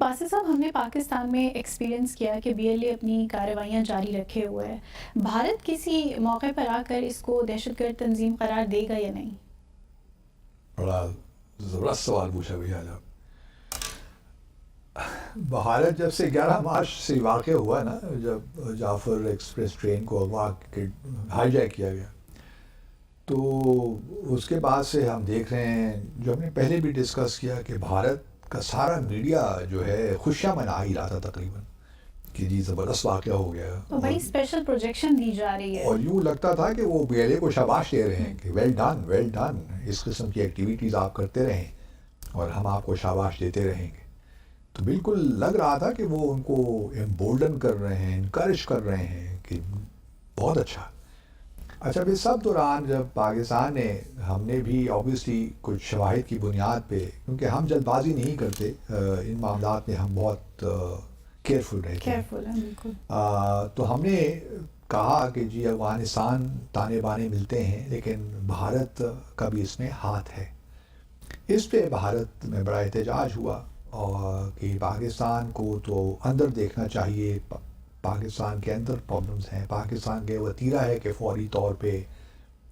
فاصل صاحب، ہم نے پاکستان میں ایکسپیرینس کیا کہ بی ایل اے اپنی کارروائیاں جاری رکھے ہوئے ہے. بھارت کسی موقع پر آ کر اس کو دہشت گرد تنظیم قرار دے گا یا نہیں؟ بڑا زبردست سوال پوچھا بھیا جب بھارت جب سے 11 مارچ سے واقع ہوا نا، جب جعفر ایکسپریس ٹرین کو اغوا ہائی جیک کیا گیا، تو اس کے بعد سے ہم دیکھ رہے ہیں، جو ہم نے پہلے بھی ڈسکس کیا، کہ بھارت کا سارا میڈیا جو ہے خوشیاں منا ہی رہا تھا تقریباً، کہ جی زبردست واقعہ ہو گیا. تو بڑی اسپیشل پروجیکشن دی جا رہی ہے، اور یوں لگتا تھا کہ وہ بی ایل اے کو شاباش دے رہے ہیں کہ ویل ڈن ویل ڈن، اس قسم کی ایکٹیویٹیز آپ کرتے رہیں اور ہم آپ کو شاباش دیتے رہیں گے. تو بالکل لگ رہا تھا کہ وہ ان کو امبولڈن کر رہے ہیں، انکریج کر رہے ہیں کہ بہت اچھا. اچھا، پھر سب دوران جب پاکستان نے، ہم نے بھی آبویسلی کچھ شواہد کی بنیاد پہ، کیونکہ ہم جلد بازی نہیں کرتے ان معاملات میں، ہم بہت کیئرفل رہتے ہیں. بالکل. تو ہم نے کہا کہ جی افغانستان تانے بانے ملتے ہیں، لیکن بھارت کا بھی اس میں ہاتھ ہے. اس پہ بھارت میں بڑا احتجاج ہوا، اور کہ پاکستان کو تو اندر دیکھنا چاہیے، پاکستان کے اندر پرابلمز ہیں، پاکستان کے وتیرہ ہے کہ فوری طور پہ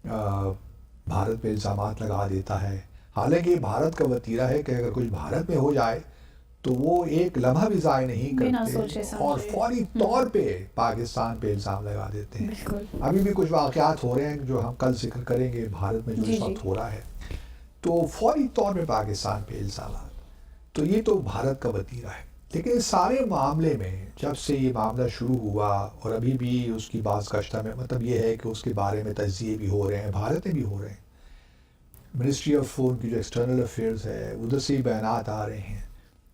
بھارت پہ الزامات لگا دیتا ہے. حالانکہ یہ بھارت کا وتیرہ ہے کہ اگر کچھ بھارت میں ہو جائے تو وہ ایک لمحہ بھی ضائع نہیں کرتے اور فوری طور پہ پاکستان پہ الزام لگا دیتے ہیں. ابھی بھی کچھ واقعات ہو رہے ہیں جو ہم کل ذکر کریں گے بھارت میں جو اس وقت ہو رہا ہے، تو فوری طور پہ پاکستان پہ الزامات. تو یہ تو بھارت کا وتیرہ ہے. لیکن اس سارے معاملے میں جب سے یہ معاملہ شروع ہوا، اور ابھی بھی اس کی بعض گشتہ میں، مطلب یہ ہے کہ اس کے بارے میں تجزیے بھی ہو رہے ہیں، بھارت میں بھی ہو رہے ہیں، منسٹری آف ان کی جو ایکسٹرنل افیئرز ہے ادھر سے ہی بیانات آ رہے ہیں.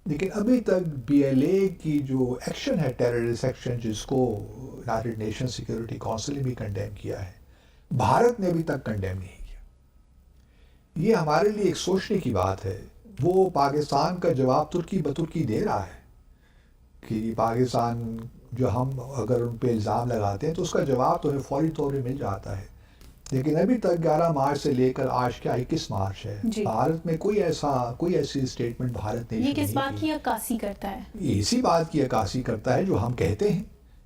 لیکن ابھی تک بی ایل اے کی جو ایکشن ہے، ٹیررسٹ ایکشن، جس کو یونائیٹڈ نیشن سیکورٹی کونسل نے بھی کنڈیم کیا ہے، بھارت نے ابھی تک کنڈیم نہیں کیا. یہ ہمارے لیے ایک سوچنے کی بات ہے. وہ پاکستان کا جواب ترکی بترکی دے رہا ہے کہ پاکستان جو ہم اگر ان پہ الزام لگاتے ہیں تو اس کا جواب تو ہمیں فوری طور پہ مل جاتا ہے. لیکن ابھی تک 11 مارچ سے لے کر آج کیا 21 مارچ ہے، بھارت میں کوئی ایسی اسٹیٹمنٹ بھارت نے یہ کس بات کی عکاسی کرتا ہے؟ اسی بات کی عکاسی کرتا ہے جو ہم کہتے ہیں،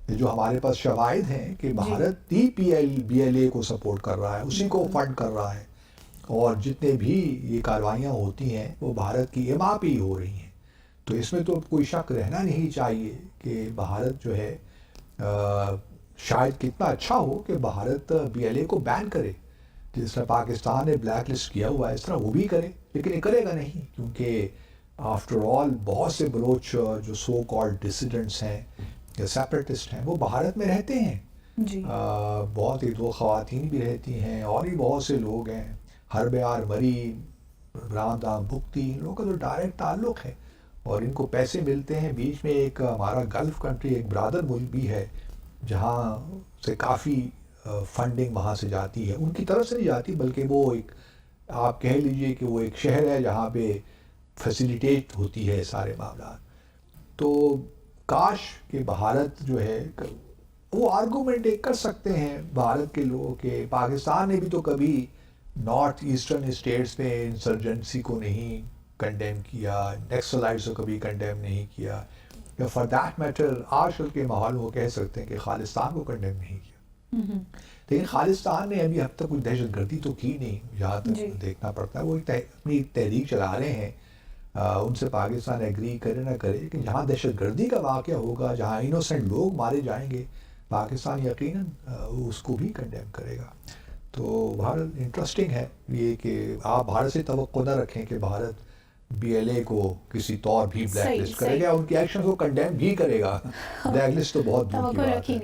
جو ہمارے پاس شواہد ہیں کہ بھارت ہی بی ایل اے کو سپورٹ کر رہا ہے، اسی کو فنڈ کر رہا ہے، اور جتنے بھی یہ کاروائیاں ہوتی ہیں وہ بھارت کی اما پہ ہی ہو رہی ہیں. تو اس میں تو کوئی شک رہنا نہیں چاہیے کہ بھارت جو ہے شاید کتنا اچھا ہو کہ بھارت بی ایل اے کو بین کرے، جس طرح پاکستان نے بلیک لسٹ کیا ہوا ہے اس طرح وہ بھی کرے. لیکن یہ کرے گا نہیں، کیونکہ آفٹر آل بہت سے بلوچ جو سو کالڈ ڈسیڈنٹس ہیں یا سیپریٹسٹ ہیں وہ بھارت میں رہتے ہیں. بہت ہی 2 خواتین بھی رہتی ہیں، اور بھی بہت سے لوگ ہیں، ہربیار مری، رام دام بھکتی، ان لوگوں کا تو ڈائریکٹ تعلق ہے اور ان کو پیسے ملتے ہیں. بیچ میں ایک ہمارا گلف کنٹری، ایک برادر ملک بھی ہے جہاں سے کافی فنڈنگ وہاں سے جاتی ہے، ان کی طرف سے نہیں جاتی بلکہ وہ ایک، آپ کہہ لیجئے کہ وہ ایک شہر ہے جہاں پہ فیسیلیٹیٹ ہوتی ہے سارے معاملات. تو کاش کہ بھارت جو ہے، وہ آرگومنٹ ایک کر سکتے ہیں بھارت کے لوگ کہ پاکستان نے بھی تو کبھی نارتھ ایسٹرن اسٹیٹس میں انسرجنسی کو نہیں کنڈیم کیا، نیکسلائٹس کو کبھی کنڈیم نہیں کیا، یا فار دیٹ میٹر آج کل کے ماحول میں وہ کہہ سکتے ہیں کہ خالستان کو کنڈیم نہیں کیا. لیکن خالستان نے ابھی اب تک کوئی دہشت گردی تو کی نہیں، جہاں تک دیکھنا پڑتا ہے. وہ اپنی تحریک چلا رہے ہیں، ان سے پاکستان ایگری کرے نہ کرے کہ جہاں دہشت گردی کا واقعہ ہوگا، جہاں انوسینٹ لوگ مارے جائیں گے، پاکستان یقیناً اس کو بھی کنڈیم کرے گا. تو بھارت انٹرسٹنگ ہے یہ کہ آپ بھارت سے توقع نہ رکھیں کہ بھارت بی ایل اے کو کسی طور بھی بلیک لسٹ کرے گا، ان کی ایکشن کو کنڈیم بھی کرے گا. بلیک لسٹ تو بہت دور کی بات ہے.